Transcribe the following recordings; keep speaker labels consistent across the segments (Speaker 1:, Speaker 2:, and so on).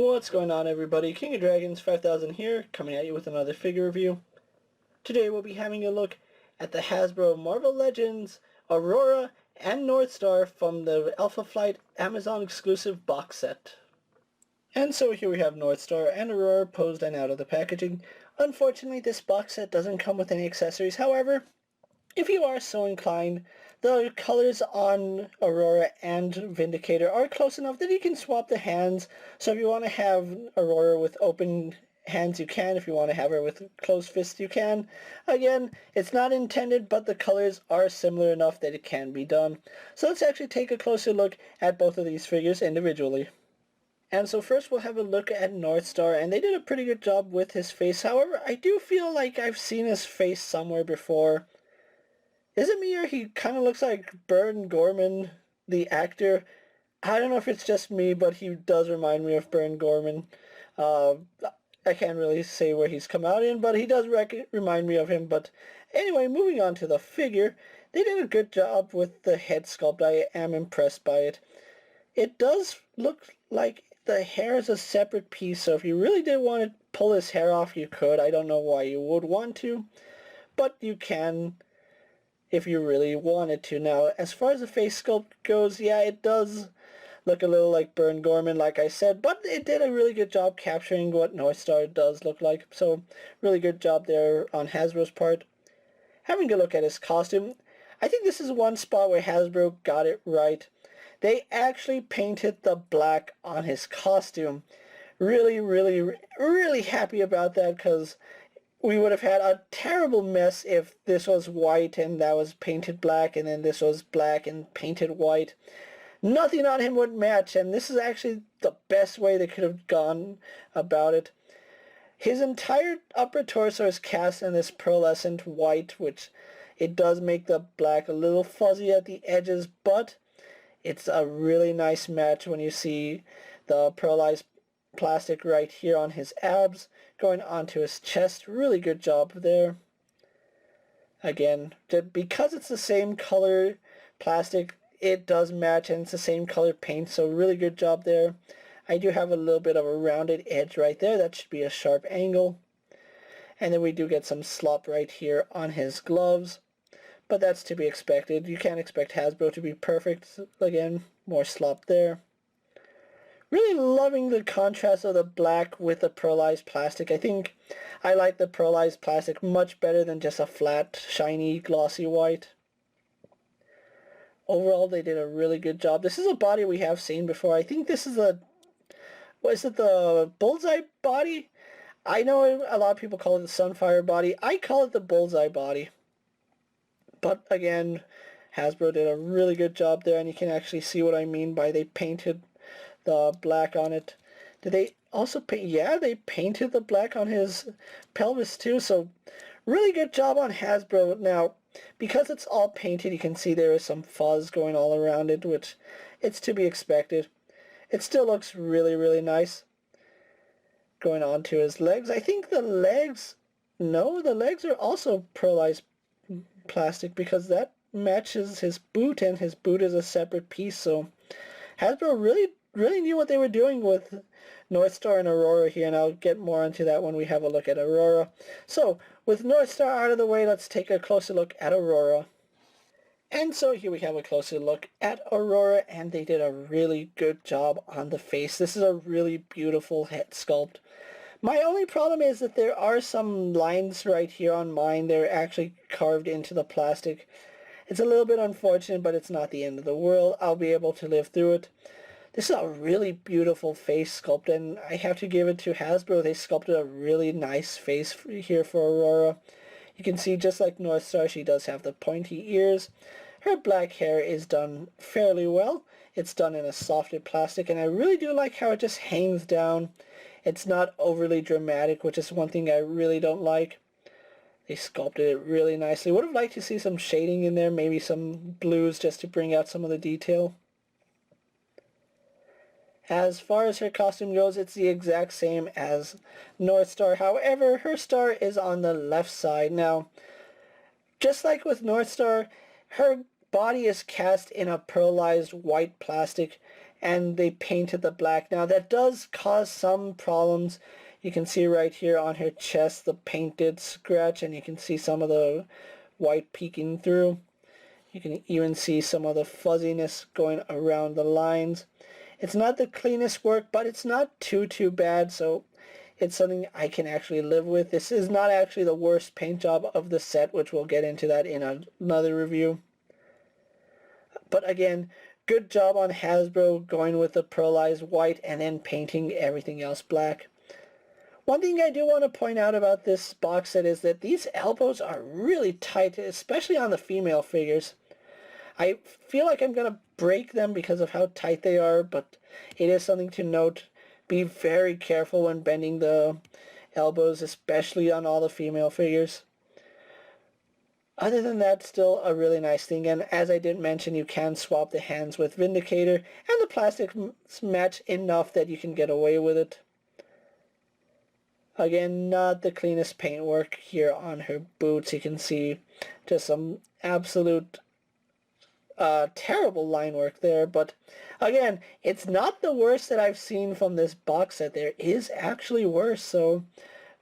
Speaker 1: What's going on, everybody? King of Dragons 5000 here, coming at you with another figure review. Today we'll be having a look at the Hasbro Marvel Legends Aurora and Northstar from the Alpha Flight Amazon exclusive box set. And so here we have Northstar and Aurora posed and out of the packaging. Unfortunately, this box set doesn't come with any accessories. However, if you are so inclined, the colors on Aurora and Vindicator are close enough that you can swap the hands. So if you want to have Aurora with open hands, you can. If you want to have her with closed fists, you can. Again, it's not intended, but the colors are similar enough that it can be done. So let's actually take a closer look at both of these figures individually. And so first we'll have a look at Northstar, and they did a pretty good job with his face. However, I do feel like I've seen his face somewhere before. Is it me, or he kind of looks like Bern Gorman, the actor? I don't know if it's just me, but he does remind me of Bern Gorman. I can't really say where he's come out in, but he does remind me of him. But anyway, moving on to the figure, they did a good job with the head sculpt. I am impressed by it. It does look like the hair is a separate piece, so if you really did want to pull his hair off, you could. I don't know why you would want to, but you can if you really wanted to. Now, as far as the face sculpt goes, yeah, it does look a little like Bern Gorman, like I said, but it did a really good job capturing what Northstar does look like, so really good job there on Hasbro's part. Having a look at his costume, I think this is one spot where Hasbro got it right. They actually painted the black on his costume. Really happy about that, because we would have had a terrible mess if this was white and that was painted black, and then this was black and painted white. Nothing on him would match, and this is actually the best way they could have gone about it. His entire upper torso is cast in this pearlescent white, which it does make the black a little fuzzy at the edges, but it's a really nice match when you see the pearlized plastic right here on his abs going onto his chest. Really good job there. Again, because it's the same color plastic, it does match, and it's the same color paint, so really good job there. I do have a little bit of a rounded edge right there. That should be a sharp angle. And then we do get some slop right here on his gloves, but that's to be expected. You can't expect Hasbro to be perfect. Again, more slop there. Really loving the contrast of the black with the pearlized plastic. I think I like the pearlized plastic much better than just a flat, shiny, glossy white. Overall, they did a really good job. This is a body we have seen before. I think this is the bullseye body? I know a lot of people call it the Sunfire body. I call it the bullseye body. But again, Hasbro did a really good job there, and you can actually see what I mean by they painted the black on it. Did they also paint? Yeah, they painted the black on his pelvis too, so really good job on Hasbro. Now, because it's all painted, you can see there is some fuzz going all around it, which it's to be expected. It still looks really nice. Going on to his legs, I think the legs, no, the legs are also pearlized plastic, because that matches his boot, and his boot is a separate piece, so Hasbro really knew what they were doing with Northstar and Aurora here, and I'll get more into that when we have a look at Aurora. So, with Northstar out of the way, let's take a closer look at Aurora. And so here we have a closer look at Aurora, and they did a really good job on the face. This is a really beautiful head sculpt. My only problem is that there are some lines right here on mine. They're actually carved into the plastic. It's a little bit unfortunate, but it's not the end of the world. I'll be able to live through it. This is a really beautiful face sculpt, and I have to give it to Hasbro. They sculpted a really nice face here for Aurora. You can see, just like Northstar, she does have the pointy ears. Her black hair is done fairly well. It's done in a softer plastic, and I really do like how it just hangs down. It's not overly dramatic, which is one thing I really don't like. They sculpted it really nicely. Would have liked to see some shading in there, maybe some blues just to bring out some of the detail. As far as her costume goes, it's the exact same as Northstar. However, her star is on the left side. Now, just like with Northstar, her body is cast in a pearlized white plastic, and they painted the black. Now that does cause some problems. You can see right here on her chest the paint did scratch, and you can see some of the white peeking through. You can even see some of the fuzziness going around the lines. It's not the cleanest work, but it's not too bad, so it's something I can actually live with. This is not actually the worst paint job of the set, which we'll get into that in another review. But again, good job on Hasbro going with the pearlized white and then painting everything else black. One thing I do want to point out about this box set is that these elbows are really tight, especially on the female figures. I feel like I'm going to break them because of how tight they are, but it is something to note. Be very careful when bending the elbows, especially on all the female figures. Other than that, still a really nice thing, and as I did mention, you can swap the hands with Vindicator, and the plastics match enough that you can get away with it. Again, not the cleanest paintwork here on her boots. You can see just some absolute terrible line work there, but again, it's not the worst that I've seen from this box set. There is actually worse, so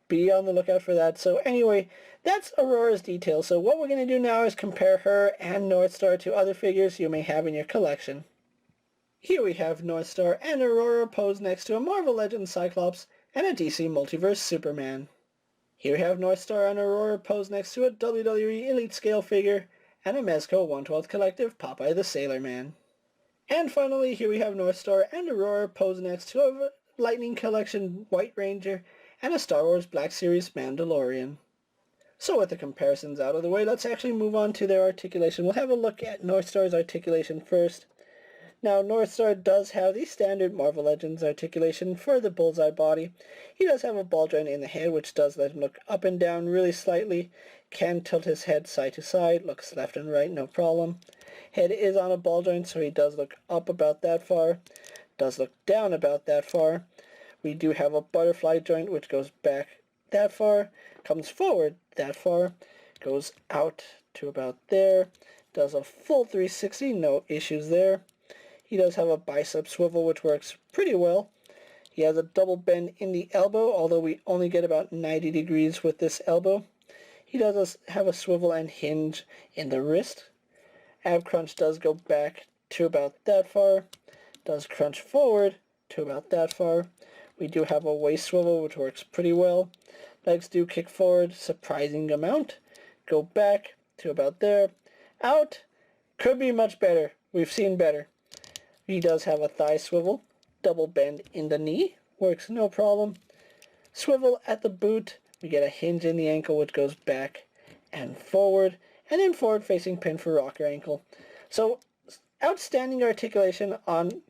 Speaker 1: be on the lookout for that. So anyway, that's Aurora's details. So what we're going to do now is compare her and Northstar to other figures you may have in your collection. Here we have Northstar and Aurora posed next to a Marvel Legends Cyclops and a DC Multiverse Superman. Here we have Northstar and Aurora posed next to a WWE Elite Scale figure and a Mezco 1/12 Collective Popeye the Sailor Man. And finally, here we have Northstar and Aurora posed next to a Lightning Collection White Ranger and a Star Wars Black Series Mandalorian. So with the comparisons out of the way, let's actually move on to their articulation. We'll have a look at Northstar's articulation first. Now, Northstar does have the standard Marvel Legends articulation for the bullseye body. He does have a ball joint in the head, which does let him look up and down really slightly. Can tilt his head side to side, looks left and right, no problem. Head is on a ball joint, so he does look up about that far. Does look down about that far. We do have a butterfly joint, which goes back that far, comes forward that far, goes out to about there, does a full 360, no issues there. He does have a bicep swivel, which works pretty well. He has a double bend in the elbow, although we only get about 90 degrees with this elbow. He does have a swivel and hinge in the wrist. Ab crunch does go back to about that far. Does crunch forward to about that far. We do have a waist swivel, which works pretty well. Legs do kick forward, surprising amount. Go back to about there. Out. Could be much better. We've seen better. He does have a thigh swivel. Double bend in the knee. Works no problem. Swivel at the boot. We get a hinge in the ankle, which goes back and forward. And then forward facing pin for rocker ankle. So outstanding articulation on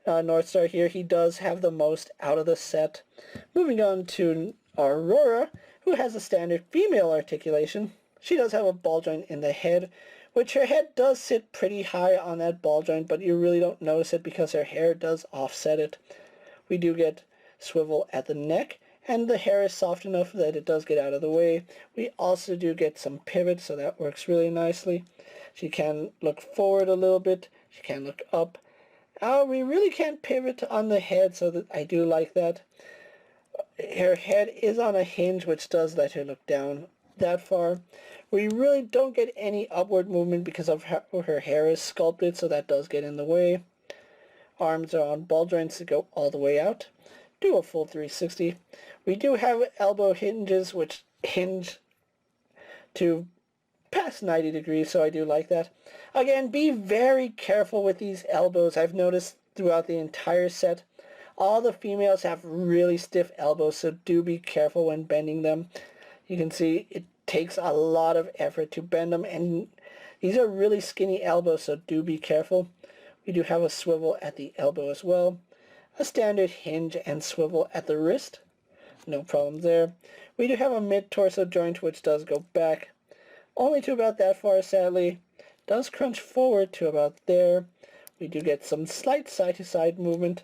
Speaker 1: Northstar here. He does have the most out of the set. Moving on to Aurora, who has a standard female articulation. She does have a ball joint in the head, which her head does sit pretty high on that ball joint, but you really don't notice it because her hair does offset it. We do get swivel at the neck, and the hair is soft enough that it does get out of the way. We also do get some pivot, so that works really nicely. She can look forward a little bit. She can look up. We really can't pivot on the head, so that I do like that. Her head is on a hinge, which does let her look down that far. We really don't get any upward movement because of how her hair is sculpted, so that does get in the way. Arms are on ball joints to go all the way out. Do a full 360. We do have elbow hinges, which hinge to past 90 degrees, so I do like that. Again, be very careful with these elbows. I've noticed throughout the entire set, all the females have really stiff elbows, so do be careful when bending them. You can see it takes a lot of effort to bend them, and these are really skinny elbows, so do be careful. We do have a swivel at the elbow as well. A standard hinge and swivel at the wrist. No problem there. We do have a mid-torso joint, which does go back only to about that far, sadly. Does crunch forward to about there. We do get some slight side-to-side movement,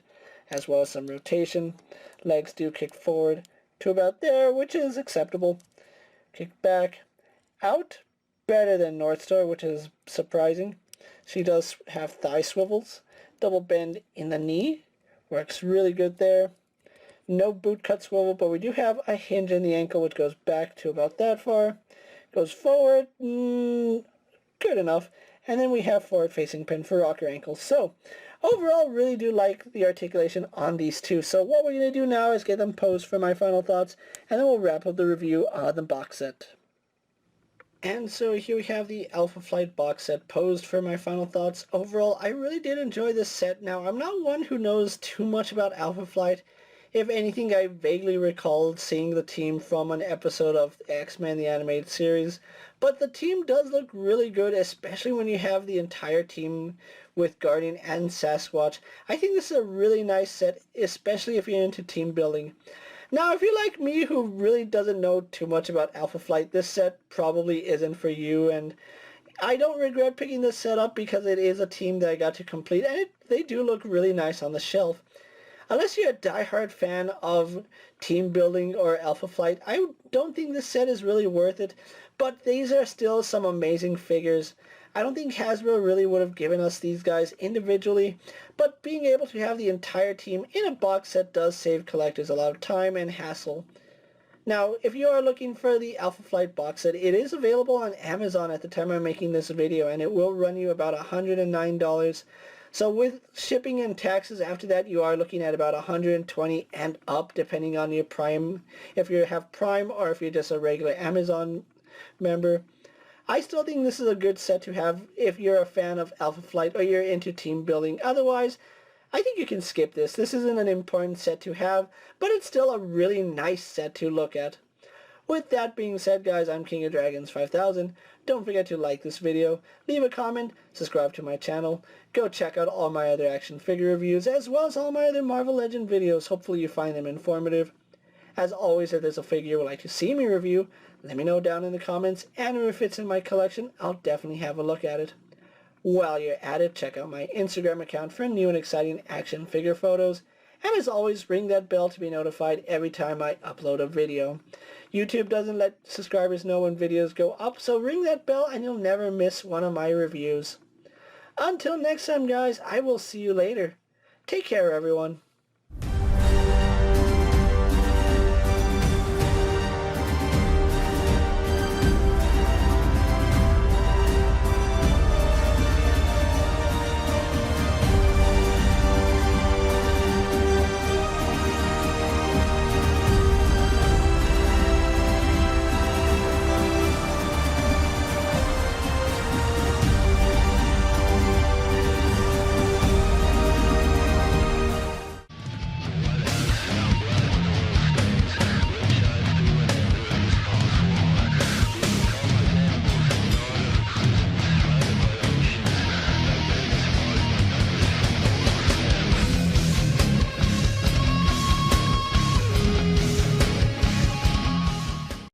Speaker 1: as well as some rotation. Legs do kick forward to about there, which is acceptable. Kick back, out, better than Northstar, which is surprising. She does have thigh swivels. Double bend in the knee. Works really good there. No boot cut swivel, but we do have a hinge in the ankle which goes back to about that far. Goes forward, good enough. And then we have forward facing pin for rocker ankles. So overall, really do like the articulation on these two. So what we're going to do now is get them posed for my final thoughts, and then we'll wrap up the review on the box set. And so here we have the Alpha Flight box set posed for my final thoughts. Overall, I really did enjoy this set. Now, I'm not one who knows too much about Alpha Flight. If anything, I vaguely recalled seeing the team from an episode of X-Men the Animated Series. But the team does look really good, especially when you have the entire team with Guardian and Sasquatch. I think this is a really nice set, especially if you're into team building. Now, if you're like me who really doesn't know too much about Alpha Flight, this set probably isn't for you, and I don't regret picking this set up because it is a team that I got to complete, and they do look really nice on the shelf. Unless you're a diehard fan of team building or Alpha Flight, I don't think this set is really worth it, but these are still some amazing figures. I don't think Hasbro really would have given us these guys individually, but being able to have the entire team in a box set does save collectors a lot of time and hassle. Now, if you are looking for the Alpha Flight box set, it is available on Amazon at the time I'm making this video, and it will run you about $109. So with shipping and taxes after that, you are looking at about $120 and up, depending on your Prime, if you have Prime or if you're just a regular Amazon member. I still think this is a good set to have if you're a fan of Alpha Flight or you're into team building. Otherwise, I think you can skip this. This isn't an important set to have, but it's still a really nice set to look at. With that being said, guys, I'm King of Dragons 5000. Don't forget to like this video, leave a comment, subscribe to my channel, go check out all my other action figure reviews, as well as all my other Marvel Legend videos. Hopefully you find them informative. As always, if there's a figure you would like to see me review, let me know down in the comments, and if it's in my collection, I'll definitely have a look at it. While you're at it, check out my Instagram account for new and exciting action figure photos. And as always, ring that bell to be notified every time I upload a video. YouTube doesn't let subscribers know when videos go up, so ring that bell and you'll never miss one of my reviews. Until next time, guys, I will see you later. Take care, everyone.